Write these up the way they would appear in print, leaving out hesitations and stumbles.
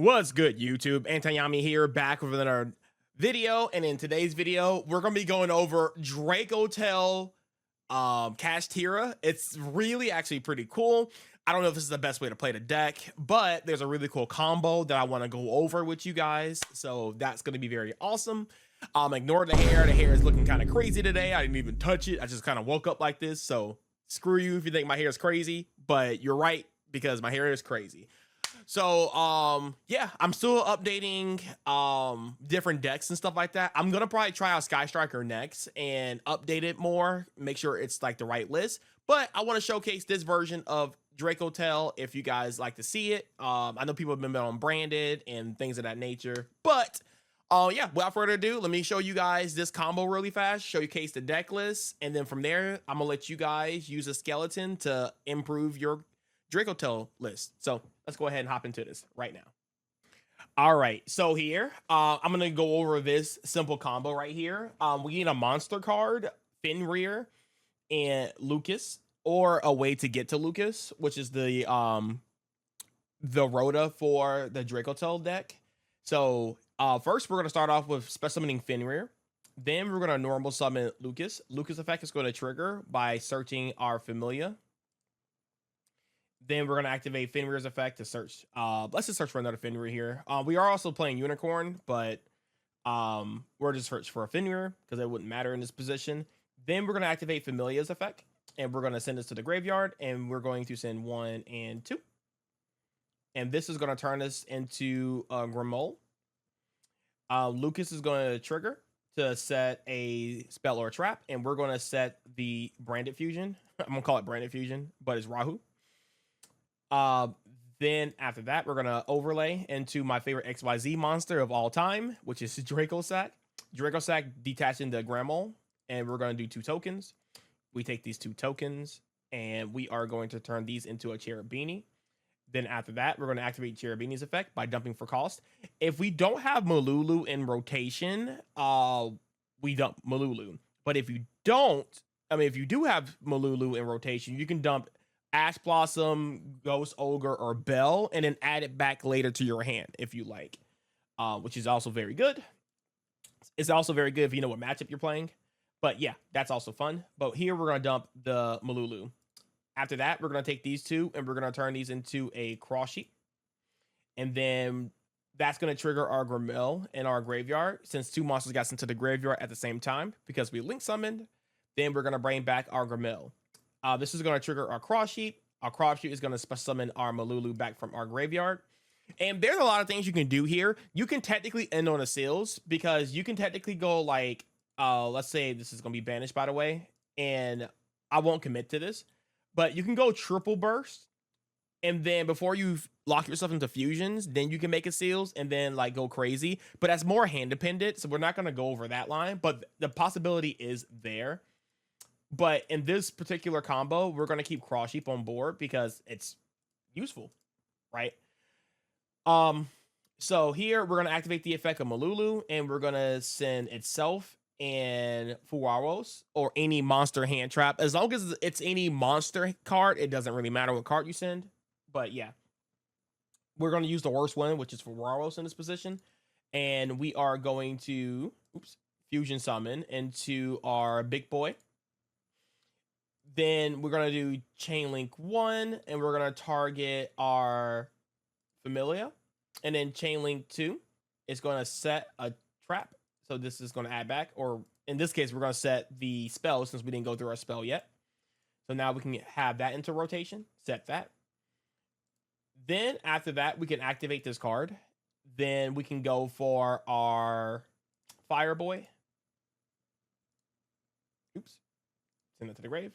What's good, YouTube? Antayami here, back with another video, and in today's video, we're gonna be going over Dracotail Kash. It's really actually pretty cool. I don't know if this is the best way to play the deck, but there's a really cool combo that I want to go over with you guys, so that's gonna be very awesome. Ignore the hair. The hair is looking kind of crazy today. I didn't even touch it. I just kind of woke up like this, so screw you if you think my hair is crazy, but you're right because my hair is crazy. So yeah, I'm still updating different decks and stuff like that. I'm gonna probably try out Sky Striker next and update it more, make sure it's like the right list. But I want to showcase this version of Dracotail if you guys like to see it. I know people have been on branded and things of that nature, but yeah, without further ado, let me show you guys this combo really fast, showcase the deck list, and then from there, I'm gonna let you guys use a skeleton to improve your Dracotail list. So let's go ahead and hop into this right now. All right, so here, I'm gonna go over this simple combo right here. We need a monster card, Fenrir, and Lucas, or a way to get to Lucas, which is the Rhoda for the Dracotail deck. So first, we're gonna start off with summoning Fenrir. Then we're gonna normal summon Lucas. Lucas effect is going to trigger by searching our Familia. Then we're going to activate Fenrir's effect to search. Let's just search for another Fenrir here. We are also playing Unicorn, but we're just search for a Fenrir because it wouldn't matter in this position. Then we're going to activate Familia's effect, and we're going to send this to the graveyard, and we're going to send 1 and 2. And this is going to turn us into a Grimoire. Lucas is going to trigger to set a spell or a trap, and we're going to set the Branded Fusion. I'm going to call it Branded Fusion, but it's Rahu. Then after that, we're gonna overlay into my favorite XYZ monster of all time, which is Dracosack. Dracosack detaching the Grimoire, and we're gonna do 2 tokens. We take these 2 tokens, and we are going to turn these into a Cherubini. Then after that, we're gonna activate Cherubini's effect by dumping for cost. If we don't have Malulu in rotation, we dump Malulu. But if you don't, if you do have Malulu in rotation, you can dump Ash Blossom, Ghost Ogre, or Bell, and then add it back later to your hand if you like, which is also very good. It's also very good if you know what matchup you're playing. But yeah, that's also fun. But here we're going to dump the Malulu. After that, we're going to take these 2 and we're going to turn these into a cross sheet. And then that's going to trigger our Grimoire in our graveyard since 2 monsters got sent to the graveyard at the same time because we link summoned. Then we're going to bring back our Grimoire. This is going to trigger our cross sheet. Our cross sheet is going to summon our Malulu back from our graveyard. And there's a lot of things you can do here. You can technically end on a seals because you can technically go like, let's say this is going to be banished, by the way, and I won't commit to this, but you can go triple burst. And then before you lock yourself into fusions, then you can make a seals and then like go crazy. But that's more hand dependent. So we're not going to go over that line, but the possibility is there. But in this particular combo, we're going to keep Cross Sheep on board because it's useful, right? So here we're going to activate the effect of Malulu, and we're going to send itself and Fuaros or any monster hand trap. As long as it's any monster card, it doesn't really matter what card you send. But yeah, we're going to use the worst one, which is Fuaros in this position. And we are going to, fusion summon into our big boy. Then we're going to do Chain Link 1, and we're going to target our Familia. And then Chain Link 2 is going to set a trap. So this is going to add back, or in this case, we're going to set the spell since we didn't go through our spell yet. So now we can have that into rotation, set that. Then after that, we can activate this card. Then we can go for our Fireboy. Send that to the grave.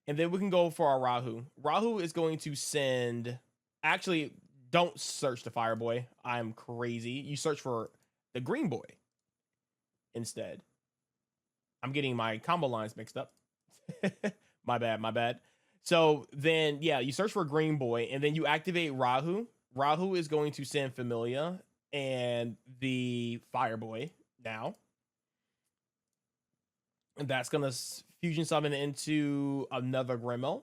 And then we can go for our Rahu. Rahu is going to send... Actually, don't search the Fireboy. I'm crazy. You search for the Green Boy instead. I'm getting my combo lines mixed up. My bad. So then, yeah, you search for Green Boy, and then you activate Rahu. Rahu is going to send Familia and the Fireboy now. And that's going to fusion summon into another Grimoire.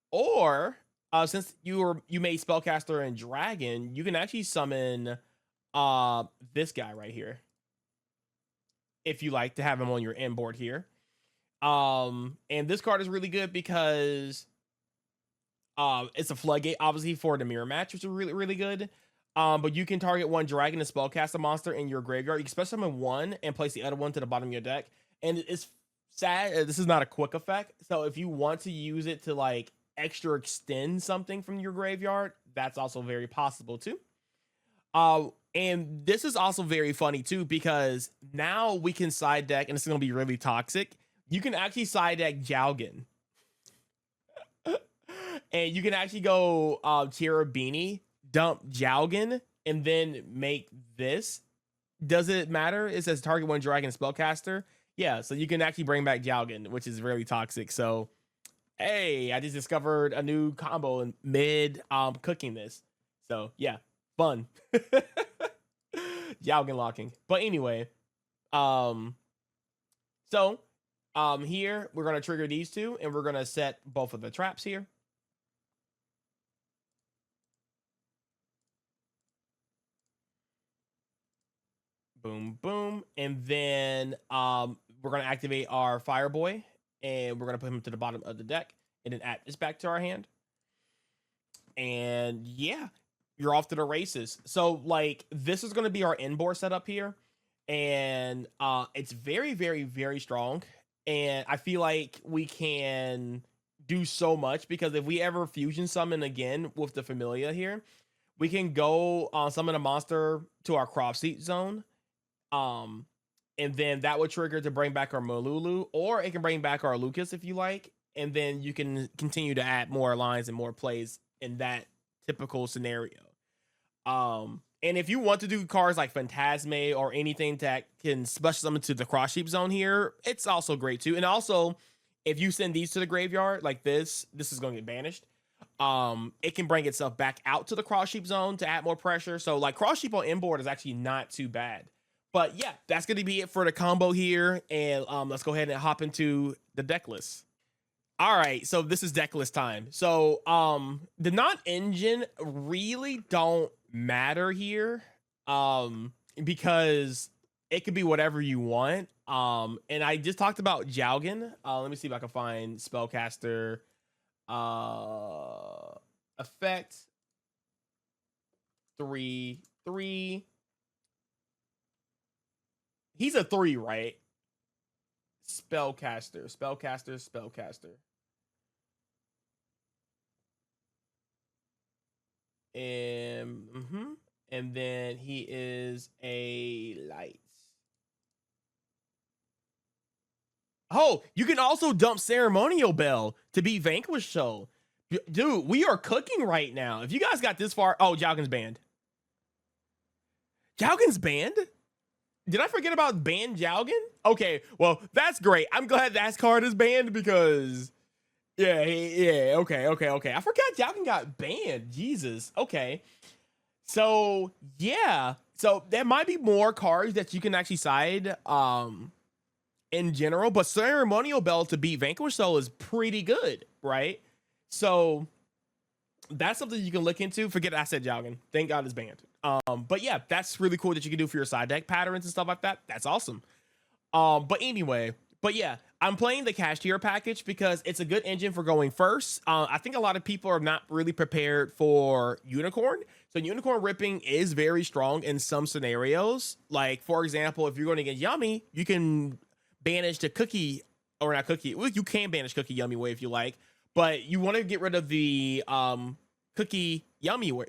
Or since you made spellcaster and dragon, you can actually summon this guy right here if you like to have him on your end board here. And this card is really good because it's a floodgate, obviously, for the mirror match, which is really, really good. But you can target one dragon and spellcast a monster in your graveyard. You can special summon one and place the other one to the bottom of your deck. And it's sad, this is not a quick effect. So if you want to use it to like extra extend something from your graveyard, that's also very possible too. And this is also very funny too, because now we can side deck, and it's gonna be really toxic. You can actually side deck Jowgen. And you can actually go Cherubini, dump Jowgen, and then make this. Does it matter? It says target one dragon spellcaster. Yeah, so you can actually bring back Jowgen, which is really toxic. So, hey, I just discovered a new combo in mid cooking this. So, yeah, fun. Jowgen locking. But anyway, here we're going to trigger these two, and we're going to set both of the traps here. Boom, boom. And then we're going to activate our Fireboy, and we're going to put him to the bottom of the deck, and then add this back to our hand. And yeah, you're off to the races. So like, this is going to be our end board setup here. And it's very, very, very strong. And I feel like we can do so much, because if we ever fusion summon again with the Familia here, we can go summon a monster to our crop seat zone. And then that would trigger to bring back our Malulu, or it can bring back our Lucas if you like. And then you can continue to add more lines and more plays in that typical scenario. And if you want to do cards like Phantasme or anything that can special summon to the cross sheep zone here, it's also great too. And also, if you send these to the graveyard like this is going to get banished. It can bring itself back out to the cross sheep zone to add more pressure. So like, cross sheep on inboard is actually not too bad. But yeah, that's going to be it for the combo here. And let's go ahead and hop into the deck list. All right, so this is deck list time. So the non-engine really don't matter here, because it could be whatever you want. And I just talked about Jowgen. Let me see if I can find spellcaster effect 3/3. He's a 3, right? Spellcaster. And then he is a light. Oh, you can also dump Ceremonial Bell to be Vanquish Soul. Dude, we are cooking right now. If you guys got this far, oh, Jowgen's banned. Jowgen's banned? Did I forget about banned Jowgen? Okay, well, that's great. I'm glad that card is banned, because yeah, okay. I forgot Jowgen got banned. Jesus. Okay. So, yeah. So there might be more cards that you can actually side in general, but Ceremonial Bell to beat Vanquish Soul is pretty good, right? So that's something you can look into. Forget I said Jowgen. Thank God it's banned. But yeah, that's really cool that you can do for your side deck patterns and stuff like that. That's awesome. But yeah, I'm playing the Kash tier package because it's a good engine for going first. I think a lot of people are not really prepared for Unicorn. So Unicorn ripping is very strong in some scenarios. Like, for example, if you're going to get Yummy, you can banish the Cookie, or not Cookie. Well, you can banish Cookie Yummy Way if you like, but you want to get rid of the Cookie Yummy Way.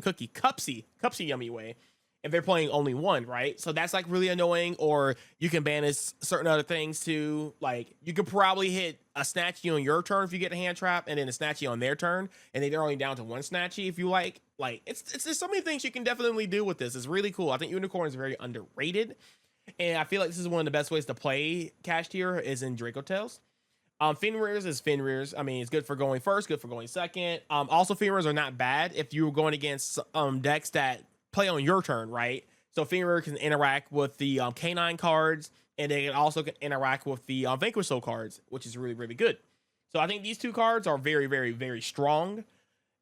Cookie Cupsy Yummy Way. If they're playing only one, right? So that's like really annoying. Or you can banish certain other things too. Like, you could probably hit a Snatchy on your turn if you get a hand trap, and then a Snatchy on their turn, and then they're only down to one Snatchy if you like. Like, it's there's so many things you can definitely do with this. It's really cool. I think Unicorn is very underrated, and I feel like this is one of the best ways to play Kash tier is in Dracotails. Fenrir's is Fenrir's. I mean, it's good for going first, good for going second. Also, Fenrir's are not bad if you're going against decks that play on your turn, right? So Fenrir can interact with the Canine cards, and they can also interact with the Vanquish Soul cards, which is really, really good. So I think these two cards are very, very, very strong.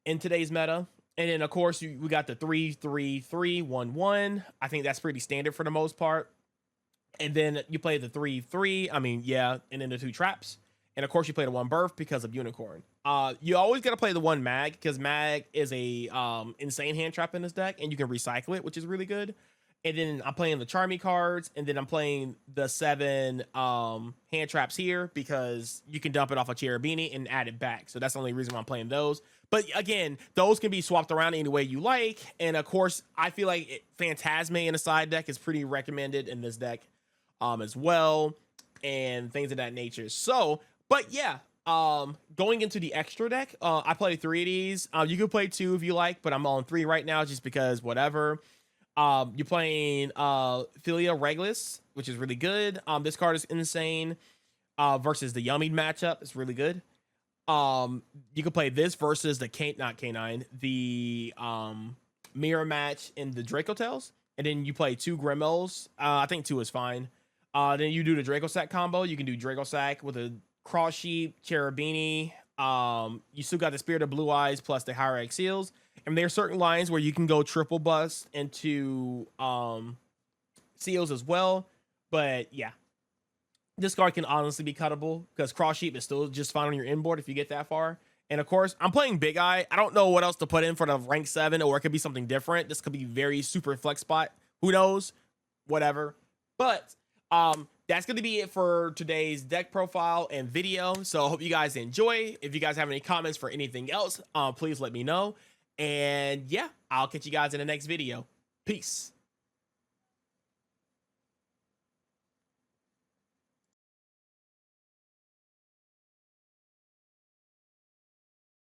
in today's meta. And then of course we got the 3-3-3-1-1. I think that's pretty standard for the most part. And then you play the 3-3. I mean, yeah, and then the 2 traps. And of course you play the 1 birth because of unicorn. You always gotta play the 1 mag because mag is a insane hand trap in this deck, and you can recycle it, which is really good. And then I'm playing the Charmy cards, and then I'm playing the 7 hand traps here because you can dump it off a Cherubini and add it back. So that's the only reason why I'm playing those. But again, those can be swapped around any way you like. And of course, I feel like Phantasme in a side deck is pretty recommended in this deck as well, and things of that nature. So, but yeah, going into the extra deck, I play 3 of these. You could play 2 if you like, but I'm on 3 right now just because whatever. You're playing Philia Regulus, which is really good. This card is insane. Versus the Yummy matchup, it's really good. You can play this versus the the mirror match in the Dracotails, and then you play 2 Gremels. I think 2 is fine. Then you do the Dracosack combo. You can do Dracosack with a Cross Sheep, Cherubini. You still got the Spirit of Blue Eyes plus the Hierarch Seals. And there are certain lines where you can go triple bust into seals as well. But yeah, this card can honestly be cuttable because Cross Sheep is still just fine on your inboard if you get that far. And of course, I'm playing Big Eye. I don't know what else to put in for the rank 7, or it could be something different. This could be very super flex spot. Who knows? Whatever. But that's going to be it for today's deck profile and video. So I hope you guys enjoy. If you guys have any comments for anything else, please let me know. And yeah, I'll catch you guys in the next video. Peace.